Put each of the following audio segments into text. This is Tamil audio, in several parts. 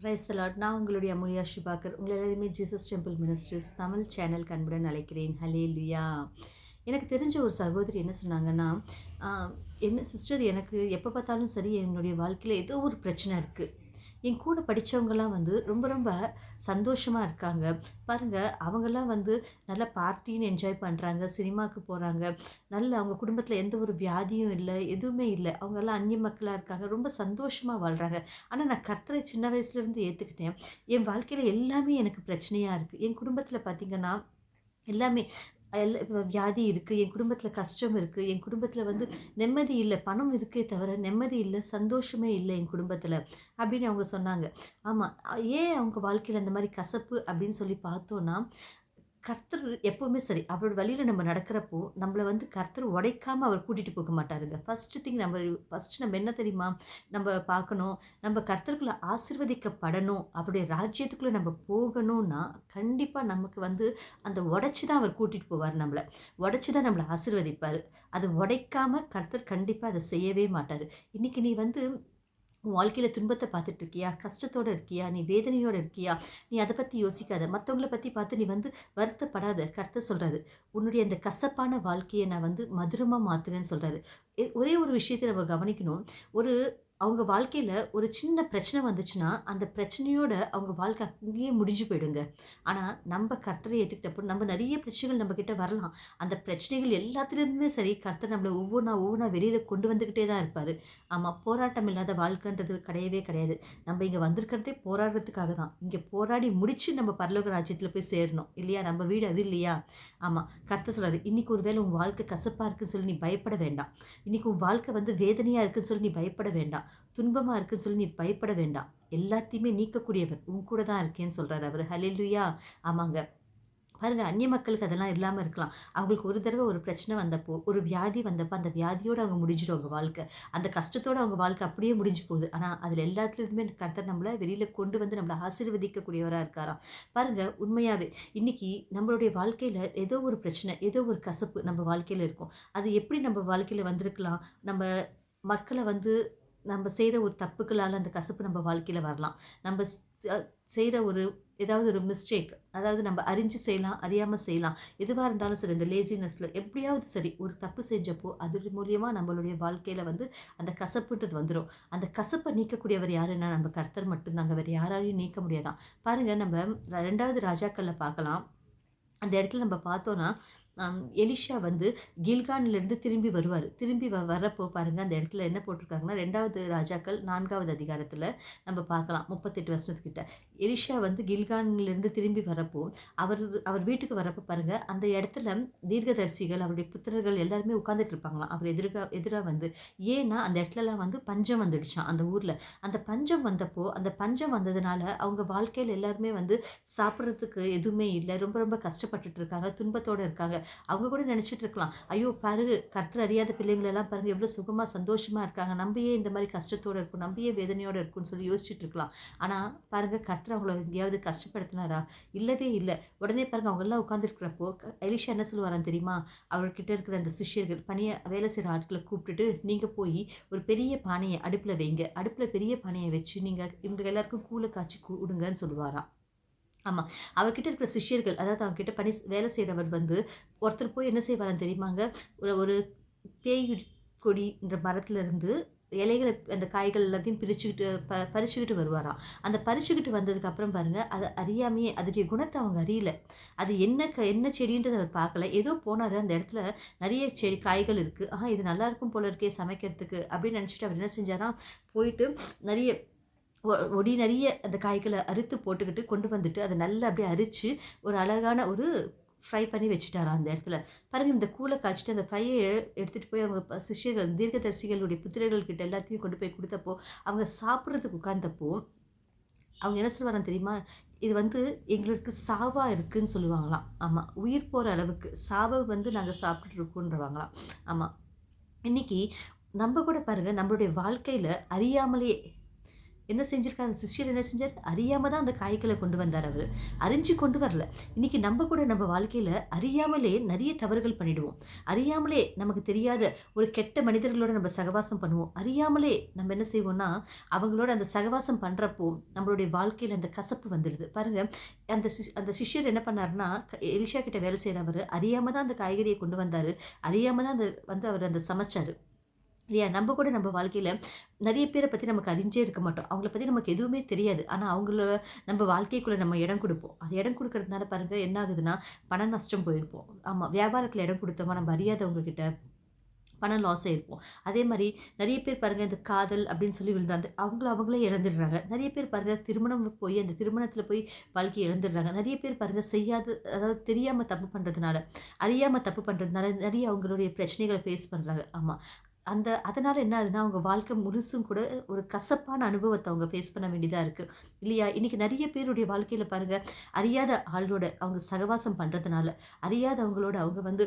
Praise the Lord. நான் உங்களுடைய அமுல்யா ஷிபாக்கர். உங்கள் எல்லாருமே Jesus temple ministries Tamil channel அன்புடன் அழைக்கிறேன். ஹல்லேலூயா. எனக்கு தெரிஞ்ச ஒரு சகோதரி என்ன சொன்னாங்கன்னா, ஆ, என்ன சிஸ்டர், எனக்கு எப்போ பார்த்தாலும் சரி என்னுடைய வாழ்க்கையில் ஏதோ ஒரு பிரச்சனை இருக்குது. என் கூட படித்தவங்கலாம் வந்து ரொம்ப ரொம்ப சந்தோஷமாக இருக்காங்க. பாருங்கள், அவங்கெல்லாம் வந்து நல்லா பார்ட்டின்னு என்ஜாய் பண்ணுறாங்க, சினிமாவுக்கு போகிறாங்க, நல்ல அவங்க குடும்பத்தில் எந்த ஒரு வியாதியும் இல்லை, எதுவுமே இல்லை, அவங்கெல்லாம் அந்நிய மக்களாக இருக்காங்க, ரொம்ப சந்தோஷமாக வாழ்கிறாங்க. ஆனால் நான் கர்த்தரை சின்ன வயசுலேருந்து ஏற்றுக்கிட்டேன். என் வாழ்க்கையில் எல்லாமே எனக்கு பிரச்சனையாக இருக்குது. என் குடும்பத்தில் பார்த்திங்கன்னா எல்லாமே இப்ப வியாதி இருக்குது, என் குடும்பத்தில் கஷ்டம் இருக்குது, என் குடும்பத்தில் வந்து நிம்மதி இல்லை, பணம் இருக்கே தவிர நிம்மதி இல்லை, சந்தோஷமே இல்லை என் குடும்பத்தில் அப்படின்னு அவங்க சொன்னாங்க. ஆமாம், ஏன் அவங்க வாழ்க்கையில் அந்த மாதிரி கசப்பு அப்படின்னு சொல்லி பார்த்தோன்னா, கர்த்தர் எப்பவுமே சரி, அவரோட வழியில நம்ம நடக்கிறப்போ, நம்மள வந்து கர்த்தர் உடைக்காம அவர் கூட்டிட்டு போக மாட்டாருங்க. ஃபர்ஸ்ட் நம்ம என்ன தெரியுமா? நம்ம பார்க்கணும், நம்ம கர்த்தருக்குள்ள ஆசீர்வதிக்கப்படணும், அவருடைய ராஜ்யத்துக்குள்ள நம்ம போகணும்னா, கண்டிப்பா நமக்கு வந்து அந்த உடைச்சு தான் அவர் கூட்டிட்டு போவார் நம்மள. உடைச்சு தான் நம்மள ஆசீர்வதிப்பாரு. அத உடைக்காம கர்த்தர் கண்டிப்பா அத செய்யவே மாட்டாரு. இன்னைக்கு நீ வந்து உன் வாழ்க்கையில துன்பத்த பார்த்துட்டு இருக்கியா? கஷ்டத்தோட இருக்கியா? நீ வேதனையோட இருக்கியா? நீ அத பத்தி யோசிக்காத. மத்தவங்கள பத்தி பார்த்து நீ வந்து வருத்தப்படாத. கர்த்தர் சொல்றாரு, "உன்னுடைய அந்த கசப்பான வாழ்க்கைய நான் வந்து மதுரமா மாத்துவேன்னு" சொல்றாரு. ஒரே ஒரு விஷயத்த நம்ம கவனிக்கணும். ஒரு அவங்க வாழ்க்கையில ஒரு சின்ன பிரச்சனை வந்துச்சுன்னா, அந்த பிரச்சனையோட அவங்க வாழ்க்கை அங்கேயே முடிஞ்சு போயிடுங்க. ஆனா, நம்ப கர்த்தரை ஏத்துக்கிட்டப்போ, நம்ம நெறைய பிரச்சனைகள் நம்ம கிட்ட வரலாம். அந்த பிரச்சனைகள் எல்லாத்துலேருந்துமே சரி, கர்த்தர் நம்மள ஒவ்வொன்னா வெளியில கொண்டு வந்துகிட்டே தான் இருப்பாரு. ஆமா, போராட்டம் இல்லாத வாழ்க்கைன்றது கிடையவே கிடையாது. நம்ம இங்க வந்திருக்கிறதே போராடுறதுக்காக தான். இங்க போராடி முடிச்சு நம்ம பரலோக ராஜ்யத்துல போய் சேரணும். இல்லையா? நம்ம வீடு அது இல்லையா? ஆமா. கர்த்தர் சொல்றாரு, "இன்னைக்கு ஒரு வேளை உன் வாழ்க்கை கசப்பா இருக்குன்னு சொல்லி நீ பயப்பட வேண்டாம். இன்னைக்கு உன் வாழ்க்கை வந்து வேதனையா இருக்குன்னு சொல்லி நீ பயப்பட வேண்டாம். துன்பமா இருக்குன்னு சொல்லி நீ பயப்பட வேண்டாம். எல்லாத்தையுமே நீக்கக்கூடியவர். உன் கூட தான் இருக்கேன்னு" சொல்றாரு அவரு. ஹல்லேலூயா! ஆமாங்க. பாருங்க, அந்நிய மக்களுக்கு அதெல்லாம் இல்லாம இருக்கலாம். அவங்களுக்கு ஒரு தடவ ஒரு பிரச்சனை வந்தப்போ, ஒரு வியாதி வந்தப்ப, அந்த வியாதியோட அவங்க முடிஞ்சிடும் அவங்க வாழ்க்கை. அந்த கஷ்டத்தோட அவங்க வாழ்க்கை அப்படியே முடிஞ்சு போகுது. ஆனா, அதில எல்லாத்துலயுமே கர்த்தர் நம்மள வெளியில கொண்டு வந்து நம்மள ஆசீர்வதிக்கக்கூடியவரா இருக்காராம். பாருங்க, உண்மையாவே இன்னைக்கு நம்மளுடைய வாழ்க்கையில ஏதோ ஒரு பிரச்சனை, ஏதோ ஒரு கசப்பு நம்ம வாழ்க்கையில இருக்கும். அது எப்படி நம்ம வாழ்க்கையில வந்திருக்கலாம்? நம்ம மக்கள வந்து நம்ம செய்ற ஒரு தப்புக்களால அந்த கசப்பு நம்ம வாழ்க்கையில வரலாம். நம்ம செய்ற ஒரு ஏதாவது ஒரு மிஸ்டேக், அதாவது நம்ம அறிஞ்சு செய்யலாம், அறியாம செய்யலாம். எதுவா இருந்தாலும் சரி, இந்த லேசினஸ்ல எப்படியாவது சரி, ஒரு தப்பு செஞ்சப்போ, அது மூலியமா நம்மளுடைய வாழ்க்கையில வந்து அந்த கசப்புன்றது வந்துரும். அந்த கசப்ப நீக்கக்கூடியவர் யாருன்னா, நம்ம கர்த்தர் மட்டும் தாங்க. வேற யாராலயும் நீக்க முடியாதாம். பாருங்க, நம்ம 2வது ராஜாக்கள்ல பார்க்கலாம். அந்த இடத்துல நம்ம பார்த்தோன்னா, எலிஷா வந்து கில்கான்லேருந்து திரும்பி வருவாரு. திரும்பி வர்றப்போ பாருங்க, அந்த இடத்துல என்ன போட்டிருக்காங்கன்னா, 2வது ராஜாக்கள் 4வது அதிகாரத்தில நம்ம பார்க்கலாம். 38 வருஷத்துக்கிட்ட. எலிஷா வந்து கில்கான்லேருந்து திரும்பி வரப்போ, அவர் அவர் வீட்டுக்கு வரப்போ பாருங்க, அந்த இடத்துல தீர்க்கதரிசிகள், அவருடைய புத்திரர்கள் எல்லாருமே உட்கார்ந்துட்டு இருப்பாங்களாம். அவர் எதிரா வந்து. ஏன்னா, அந்த இடத்துலலாம் வந்து பஞ்சம் வந்துடுச்சாம் அந்த ஊர்ல. அந்த பஞ்சம் வந்தப்போ, அந்த பஞ்சம் வந்ததுனால, அவங்க வாழ்க்கையில எல்லாருமே வந்து சாப்பிடுறதுக்கு எதுவுமே இல்ல. ரொம்ப ரொம்ப கஷ்டப்பட்டுட்டு இருக்காங்க. துன்பத்தோட இருக்காங்க. அவங்க கூட நினைச்சிட்டு இருக்கலாம், ஐயோ பாரு, கர்த்தர் அறியாத பிள்ளைங்கள் எல்லாம் பாருங்க எவ்வளோ சுகமா சந்தோஷமா இருக்காங்க. நம்ம ஏன் இந்த மாதிரி கஷ்டத்தோட இருக்கும்? நம்ம ஏன் வேதனையோட இருக்கும்னு சொல்லி யோசிச்சுட்டு இருக்கலாம். ஆனா பாருங்க, கர்த்தர் அவங்கள எங்கேயாவது கஷ்டப்படுத்தினாரா? இல்லவே இல்ல. உடனே பாருங்க, அவங்க எல்லாம் உட்கார்ந்துருக்கிறப்போ எலிஷா என்ன சொல்லுவாராம் தெரியுமா? அவர்கிட்ட இருக்கிற அந்த சிஷ்யர்கள், வேலை செய்ற ஆட்கள கூப்பிட்டுட்டு, நீங்க போய் ஒரு பெரிய பானைய அடுப்புல வைங்க. அடுப்புல பெரிய பானைய வச்சு நீங்க இவங்க எல்லாருக்கும் கூழ காய்ச்சி குடுங்கன்னு சொல்லுவாராம். ஆமா. அவர்கிட்ட இருக்கிற சிஷ்யர்கள், அதாவது அவர்கிட்ட வேலை செய்றவர் வந்து, ஒருத்தர் போய் என்ன செய்வாராம் தெரியுமாங்க? ஒரு ஒரு பேய் கொடின்ற மரத்திலருந்து இலைகள, அந்த காய்கள் எல்லாத்தையும் பிரிச்சுக்கிட்டு பறிச்சுக்கிட்டு வருவாராம். அந்த பறிச்சுக்கிட்டு வந்ததுக்கு அப்புறம் பாருங்க, அத அறியாமயே அதோடைய குணத்த அவங்க அறியல. அது என்ன செடின்றத அவர் பார்க்கல. ஏதோ போனாரு, அந்த இடத்துல நெறைய காய்கள் இருக்கு. இது நல்லாயிருக்கும் போல இருக்கே சமைக்கிறதுக்கு அப்படின்னு நினைச்சுட்டு அவர் என்ன செஞ்சாராம், போயிட்டு நெறைய ஒடி நெறைய அந்த காய்கள அறுத்து போட்டுக்கிட்டு கொண்டு வந்துட்டு, அத நல்லா அப்படியே அரிச்சு, ஒரு அழகான ஒரு ஃப்ரை பண்ணி வச்சுட்டாராம் அந்த இடத்துல. பாருங்க, இந்த கூழ காய்ச்சிட்டு அந்த ஃப்ரைய எடுத்துட்டு போய் அவங்க சிஷ்யர்கள், தீர்க்கதரிசிகளுடைய புத்திரர்கள் கிட்ட எல்லாத்தையும் கொண்டு போய் குடுத்தப்போ, அவங்க சாப்பிடுறதுக்கு உட்கார்ந்தப்போ, அவங்க என்ன சொல்லுவாராம் தெரியுமா? இது வந்து எங்களுக்கு சாவா இருக்குன்னு சொல்லுவாங்களாம். ஆமா. உயிர் போற அளவுக்கு சாவ வந்து நாங்க சாப்பிட்டுட்டு இருக்கோன்றவாங்களாம். ஆமா. இன்னைக்கு நம்ம கூட பாருங்க, நம்மளுடைய வாழ்க்கையில அறியாமலே என்ன செஞ்சிருக்காரு அந்த சிஷ்யர் என்ன செஞ்சார்? அறியாம தான் அந்த காய்கள கொண்டு வந்தார் அவரு. அறிஞ்சு கொண்டு வரல. இன்னைக்கு நம்ம கூட நம்ம வாழ்க்கையில அறியாமலே நெறைய தவறுகள் பண்ணிடுவோம். அறியாமலே நமக்கு தெரியாத ஒரு கெட்ட மனிதர்களோட நம்ம சகவாசம் பண்ணுவோம். அறியாமலே நம்ம என்ன செய்வோம்னா, அவங்களோட அந்த சகவாசம் பண்றப்போ, நம்மளுடைய வாழ்க்கையில அந்த கசப்பு வந்துடுது. பாருங்க, அந்த சிஷ்யர் என்ன பண்ணாருன்னா, எலிஷா கிட்ட வேலை செய்றவரு அறியாம தான் அந்த காய்கறிய கொண்டு வந்தாரு. அறியாம தான் அவரு அந்த சமைச்சாரு. இல்லையா? நம்ம கூட நம்ம வாழ்க்கையில நெறைய பேர பத்தி நமக்கு அறிஞ்சே இருக்க மாட்டோம். அவங்கள பத்தி நமக்கு எதுவுமே தெரியாது. ஆனா, நம்ம வாழ்க்கைக்குள்ள நம்ம இடம் குடுப்போம். அது இடம் குடுக்கறதுனால பாருங்க என்ன ஆகுதுன்னா, பண நஷ்டம் போயிருப்போம். ஆமா, வியாபாரத்துல இடம் குடுத்தோமா, நம்ம அறியாதவங்க கிட்ட பணம் லாஸ் ஆயிருப்போம். அதே மாரி நெறைய பேர் பாருங்க இந்த காதல் அப்படின்னு சொல்லி விழுந்து அவங்களே இழந்துடுறாங்க. நெறைய பேர் பாருங்க திருமணம் போய் அந்த திருமணத்தில போய் வாழ்க்கைய இழந்துடுறாங்க. நெறைய பேர் பாருங்க அதாவது தெரியாம தப்பு பண்றதுனால, அறியாம தப்பு பண்றதுனால நெறைய அவங்களுடைய பிரச்சனைகள ஃபேஸ் பண்றாங்க. ஆமா. அதனால என்ன ஆகுதுன்னா, அவங்க வாழ்க்கை முழுசும் கூட ஒரு கசப்பான அனுபவத்த அவங்க ஃபேஸ் பண்ண வேண்டியதா இருக்கு. இல்லையா? இன்னைக்கு நெறைய பேருடைய வாழ்க்கையில பாருங்க, அறியாத ஆளோட அவங்க சகவாசம் பண்றதுனால, அறியாதவங்களோட அவங்க வந்து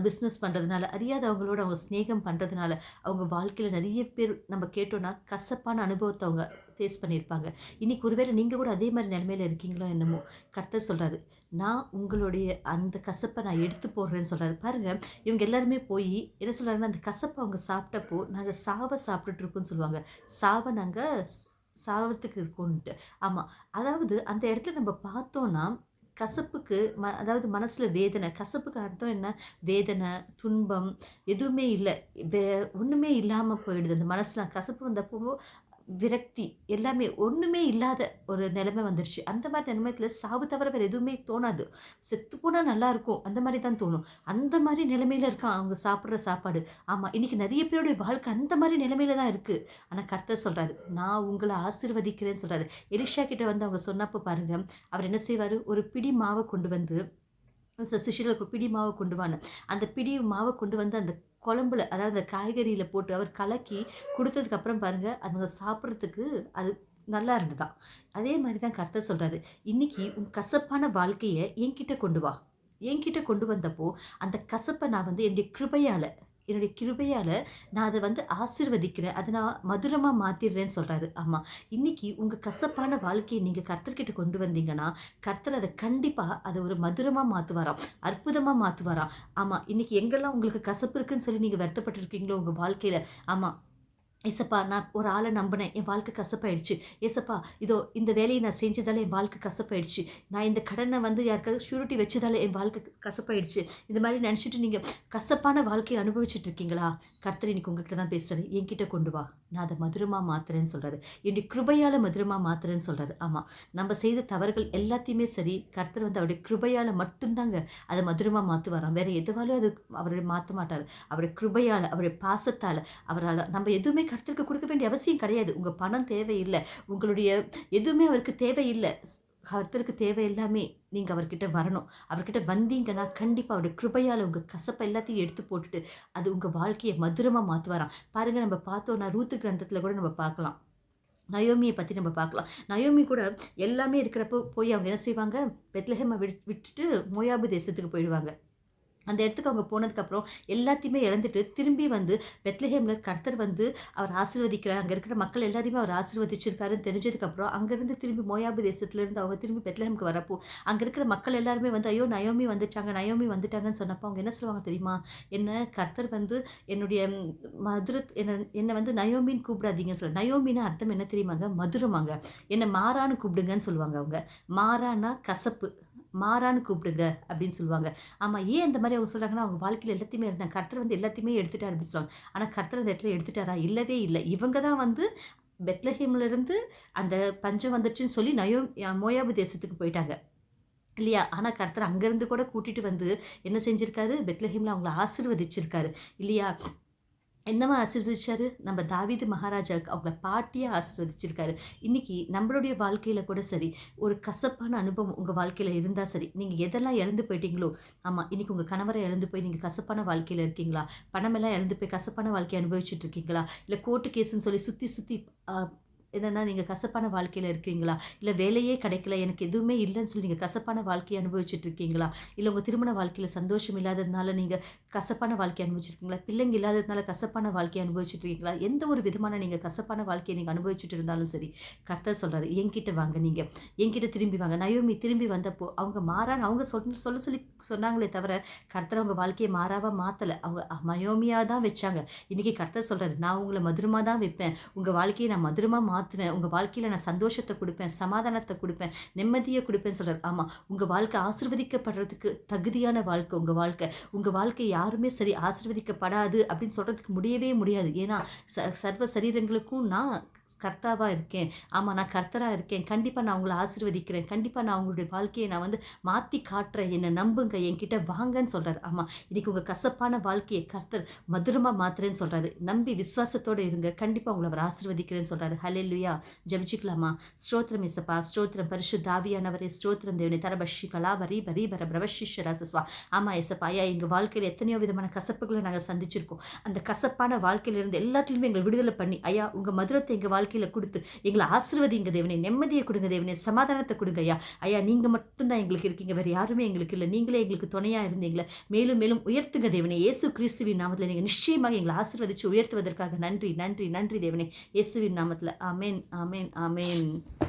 பிஸ்னஸ் பண்றதுனால, அறியாதவங்களோட அவங்க சிநேகம் பண்றதுனால, அவங்க வாழ்க்கையில நெறைய பேர் நம்ம கேட்டோம்னா, கசப்பான அனுபவத்த அவங்க ஃபேஸ் பண்ணியிருப்பாங்க. இன்னைக்கு ஒருவேளை நீங்க கூட அதே மாரி நெலைமையில இருக்கீங்களோ என்னமோ! கர்த்தர் சொல்றாரு, "நான் உங்களுடைய அந்த கசப்ப நான் எடுத்து போடுறேன்னு" சொல்றாரு. பாருங்க, இவங்க எல்லாருமே போயி என்ன சொல்றாங்கன்னா, அந்த கசப்ப அவங்க சாப்பிட்டப்போ, "நாங்க சாவ சாப்பிட்டுட்டு இருக்கோம்ன்னு" சொல்லுவாங்க. சாவ நாங்க சாவறதுக்கு இருக்கோன்ட்டு. ஆமா. அதாவது அந்த இடத்துல நம்ம பார்த்தோம்னா, கசப்புக்கு அதாவது மனசுல வேதனை. கசப்புக்கு அர்த்தம் என்ன? வேதனை, துன்பம் எதுவுமே இல்ல. வே ஒண்ணுமே இல்லாம போயிடுது. அந்த மனசுல கசப்பு வந்தப்போ விரக்தி எல்லாமே ஒண்ணுமே இல்லாத ஒரு நிலைமை வந்துருச்சு. அந்த மாரி நிலைமைத்துல சாவு தவிர வேற எதுவுமே தோணாது. செத்து போனா நல்லாருக்கும். அந்த மாரி தான் தோணும். அந்த மாரி நிலைமையில இருக்கான் அவங்க சாப்பிடுற சாப்பாடு. ஆமா, இன்னைக்கு நெறைய பேருடைய வாழ்க்கை அந்த மாரி நிலைமையில தான் இருக்கு. ஆனா கர்த்தர் சொல்றாரு, "நான் உங்கள ஆசீர்வதிக்கிறேன்னு" சொல்றாரு. எலிஷா கிட்ட வந்து அவங்க சொன்னப்ப பாருங்க, அவர் என்ன செய்வாரு, ஒரு பிடி மாவ கொண்டு வந்து சிஷ்யர்களுக்கு பிடி மாவு கொண்டு வான்னு. அந்த பிடி மாவ கொண்டு வந்து அந்த குழம்புல, அதாவது அந்த காய்கறியில போட்டு அவர் கலக்கி குடுத்ததுக்கு அப்புறம் பாருங்க, அவங்க சாப்பிடுறதுக்கு அது நல்லா இருந்ததாம். அதே மாரி தான் கர்த்தர் சொல்றாரு, "இன்னைக்கு உன் கசப்பான வாழ்க்கைய என்கிட்ட கொண்டு வா." என்கிட்ட கொண்டு வந்தப்போ, அந்த கசப்ப நான் வந்து என்னுடைய கிருபையால நான் அத வந்து ஆசீர்வதிக்கிறேன். அத நான் மதுரமா மாத்திடுறேன்னு சொல்றாரு. ஆமா. இன்னைக்கு உங்க கசப்பான வாழ்க்கைய நீங்க கர்த்தர்கிட்ட கொண்டு வந்தீங்கன்னா, கர்த்தர் அத கண்டிப்பா அத ஒரு மதுரமா மாத்துவாராம். அற்புதமா மாத்துவாராம். ஆமா. இன்னைக்கு எங்கெல்லாம் உங்களுக்கு கசப்பு இருக்குன்னு சொல்லி நீங்க வருத்தப்பட்டு இருக்கீங்களோ உங்க வாழ்க்கையில, ஆமா. ஏசப்பா, நான் ஒரு ஆள நம்பினேன். என் வாழ்க்கை கசப்பாயிடுச்சு. ஏசப்பா, இதோ இந்த வேலைய நான் செஞ்சதால என் வாழ்க்கை கசப்பாயிடுச்சு. நான் இந்த கடன வந்து யாருக்காவது ஷ்யூரிட்டி வச்சதால என் வாழ்க்கை கசப்பாயிடுச்சு. இந்த மாரி நெனச்சுட்டு நீங்க கசப்பான வாழ்க்கைய அனுபவிச்சுட்டு இருக்கீங்களா? கர்த்தர் இன்னைக்கு உங்ககிட்ட தான் பேசுறாரு. என்கிட்ட கொண்டு வா. நான் அத மதுரமா மாத்துறேன்னு சொல்றாரு. என்னுடைய கிருபையால மதுரமா மாத்துறேன்னு சொல்றாரு. ஆமா. நம்ம செய்த தவறுகள் எல்லாத்தையுமே சரி, கர்த்தர் வந்து அவருடைய கிருபையால மட்டும் தாங்க அத மதுரமா மாத்துவாராம். வேற எதுவாலும் அது அவரு மாத்த மாட்டாரு. அவருடைய கிருபையால, அவருடைய பாசத்தால, அவரால நம்ம எதுவுமே கர்த்தருக்கு குடுக்க வேண்டிய அவசியம் கிடையாது. உங்க பணம் தேவையில்ல. உங்களுடைய எதுவுமே அவருக்கு தேவையில்ல. கர்த்தருக்கு தேவை எல்லாமே நீங்க அவர்கிட்ட வரணும். அவர்கிட்ட வந்தீங்கன்னா, கண்டிப்பா அவருடைய கிருபையால உங்க கசப்ப எல்லாத்தையும் எடுத்து போட்டுட்டு, அது உங்க வாழ்க்கைய மதுரமா மாத்துவாராம். பாருங்க, நம்ம பார்த்தோம்னா ரூத்து கிரந்தத்துல கூட நம்ம பார்க்கலாம். நயோமிய பத்தி நம்ம பார்க்கலாம். நயோமி கூட எல்லாமே இருக்கிறப்போ போய் அவங்க என்ன செய்வாங்க? பெத்லஹேம விட்டுட்டு மோயாபு தேசத்துக்கு போயிடுவாங்க. அந்த இடத்துக்கு அவங்க போனதுக்கப்புறம் எல்லாத்தையுமே இழந்துட்டு, திரும்பி வந்து பெத்லஹேம்ல கர்த்தர் வந்து அவர் ஆசீர்வதிக்கிறார். அங்க இருக்கிற மக்கள் எல்லாரையுமே அவர் ஆசீர்வதிச்சிருக்காருன்னு தெரிஞ்சதுக்கப்புறம், அங்கருந்து திரும்பி மோயாபு தேசத்துலருந்து அவங்க திரும்பி பெத்லஹேம்க்கு வரப்போ, அங்க இருக்கிற மக்கள் எல்லாருமே வந்து, "ஐயோ! நயோமி வந்துட்டாங்க, நயோமி வந்துட்டாங்கன்னு" சொன்னப்போ, அவங்க என்ன சொல்லுவாங்க தெரியுமா? என்ன கர்த்தர் வந்து என்னுடைய என்ன வந்து நயோமின்னு கூப்பிடாதீங்கன்னு நயோமின்னு அர்த்தம் என்ன தெரியுமாங்க? மதுரமாங்க. என்ன மாறான்னு கூப்பிடுங்கன்னு சொல்லுவாங்க அவங்க. மாறான்னா கசப்பு. மாறான்னு கூப்பிடுங்க அப்படின்னு சொல்லுவாங்க. ஆமா. ஏன் இந்த மாரி அவங்க சொல்றாங்கன்னா, அவங்க வாழ்க்கையில எல்லாத்தையுமே இருந்தாங்க. கர்த்தர் வந்து எல்லாத்தையுமே எடுத்துட்டாரு அப்படின்னு சொல்லுவாங்க. ஆனா கர்த்தர் அந்த இடத்துல எடுத்துட்டாரா? இல்லவே இல்ல. இவங்க தான் வந்து பெத்லஹேம்ல இருந்து அந்த பஞ்சம் வந்துருச்சுன்னு சொல்லி மோயாபு தேசத்துக்கு போயிட்டாங்க. இல்லையா? ஆனா கர்த்தர் அங்கருந்து கூட கூட்டிட்டு வந்து என்ன செஞ்சிருக்காரு? பெத்லஹேம்ல அவங்கள ஆசீர்வதிச்சிருக்காரு. இல்லையா? என்னவா ஆசீர்வதிச்சாரு? நம்ம தாவீது மகாராஜாக்கு அவங்கள பாட்டியா ஆசீர்வதிச்சிருக்காரு. இன்னைக்கு நம்மளுடைய வாழ்க்கையில கூட சரி, ஒரு கசப்பான அனுபவம் உங்க வாழ்க்கையில இருந்தா சரி, நீங்க எதெல்லாம் இழந்து போயிட்டீங்களோ, ஆமா, இன்னைக்கு உங்க கணவர இழந்து போய் நீங்க கசப்பான வாழ்க்கையில இருக்கீங்களா? பணமெல்லாம் இழந்து போய் கசப்பான வாழ்க்கைய அனுபவிச்சுட்டு இருக்கீங்களா? இல்ல கோர்ட் கேஸ்ன்னு சொல்லி சுத்தி சுத்தி அ என்னன்னா, நீங்க கசப்பான வாழ்க்கையில இருக்கிறீங்களா? இல்ல வேலையே கிடைக்கல, எனக்கு எதுவுமே இல்லன்னு சொல்லி நீங்க கசப்பான வாழ்க்கைய அனுபவிச்சுட்டு இருக்கீங்களா? இல்ல உங்க திருமண வாழ்க்கையில சந்தோஷம் இல்லாததுனால நீங்க கசப்பான வாழ்க்கைய அனுபவிச்சிருக்கீங்களா? பிள்ளைங்க இல்லாததுனால கசப்பான வாழ்க்கைய அனுபவிச்சுட்டு இருக்கீங்களா? எந்த ஒரு விதமான நீங்க கசப்பான வாழ்க்கைய நீங்க அனுபவிச்சுட்டு இருந்தாலும் சரி, கர்த்தர் சொல்றாரு, என்கிட்ட வாங்க நீங்க. என்கிட்ட திரும்பி வாங்க. நயோமி திரும்பி வந்தப்போ, அவங்க மாறான்னு அவங்க சொல்ல சொல்லி சொன்னாங்களே தவிர, கர்த்தர் அவங்க வாழ்க்கைய மாறாவா மாத்தல. அவங்க நயோமியா தான் வச்சாங்க. இன்னைக்கு கர்த்தர் சொல்றாரு, நான் உங்கள மதுரமா தான் வைப்பேன். உங்க வாழ்க்கைய நான் மதுரமா மாத்துவேன். உங்க வாழ்க்கையில நான் சந்தோஷத்த குடுப்பேன், சமாதானத்த குடுப்பேன், நிம்மதிய குடுப்பேன்னு சொல்றாரு. ஆமா, உங்க வாழ்க்கை ஆசீர்வதிக்கப்படுறதுக்கு தகுதியான வாழ்க்கை உங்க வாழ்க்கை. உங்க வாழ்க்கை யாருமே சரி ஆசீர்வதிக்கப்படாது அப்படின்னு சொல்றதுக்கு முடியவே முடியாது. ஏன்னா, சர்வ சரீரங்களுக்கும் நான் கர்த்தாவா இருக்கேன். ஆமா, நான் கர்த்தரா இருக்கேன். கண்டிப்பா நான் உங்கள ஆசீர்வதிக்கிறேன். கண்டிப்பா நான் உங்களுடைய வாழ்க்கைய நான் வந்து மாத்தி காட்டுறேன். என்ன நம்புங்க. என்கிட்ட வாங்கன்னு சொல்றாரு. ஆமா, இன்னைக்கு உங்க கசப்பான வாழ்க்கைய கர்த்தர் மதுரமா மாத்துறேன்னு சொல்றாரு. நம்பி விசுவாசத்தோட இருங்க. கண்டிப்பா உங்கள அவர் ஆசீர்வதிக்கிறேன்னு சொல்றாரு. ஹல்லேலூயா! ஜெபிச்சுக்கலாமா? ஸ்தோத்திரம் இயேசப்பா. ஸ்தோத்திரம் பரிசுத்த ஆவியானவரே. ஸ்தோத்திரம் தேவனே. தரபஷி கலாவரி பரி பர பிரவஷிஷ ரசஸ்வா. ஆமா ஏசப்பா. ஐயா, எங்க வாழ்க்கையில எத்தனையோ விதமான கசப்புகள நாங்க சந்திச்சிருக்கோம். அந்த கசப்பான வாழ்க்கையிலிருந்து எல்லாத்துலயுமே எங்கள விடுதலை பண்ணி, ஐயா உங்க மதுரத்த எங்க வாழ்க்கையில குடுத்து, எங்கள ஆசீர்வதிங்க தேவனே. நிம்மதிய குடுங்க தேவனே. சமாதானத்த குடுங்க ஐயா. ஐயா, நீங்க மட்டும் தான் எங்களுக்கு இருக்கீங்க. வேற யாருமே எங்களுக்கு இல்ல. நீங்களே எங்களுக்கு துணையா இருந்து எங்கள மேலும் மேலும் உயர்த்துங்க தேவனே. இயேசு கிறிஸ்துவின் நாமத்தில நீங்க நிச்சயமாக எங்கள ஆசீர்வதிச்சு உயர்த்துவதற்காக நன்றி, நன்றி, நன்றி தேவனே. இயேசுவின் நாமத்தில. ஆமென், ஆமென், ஆமென்.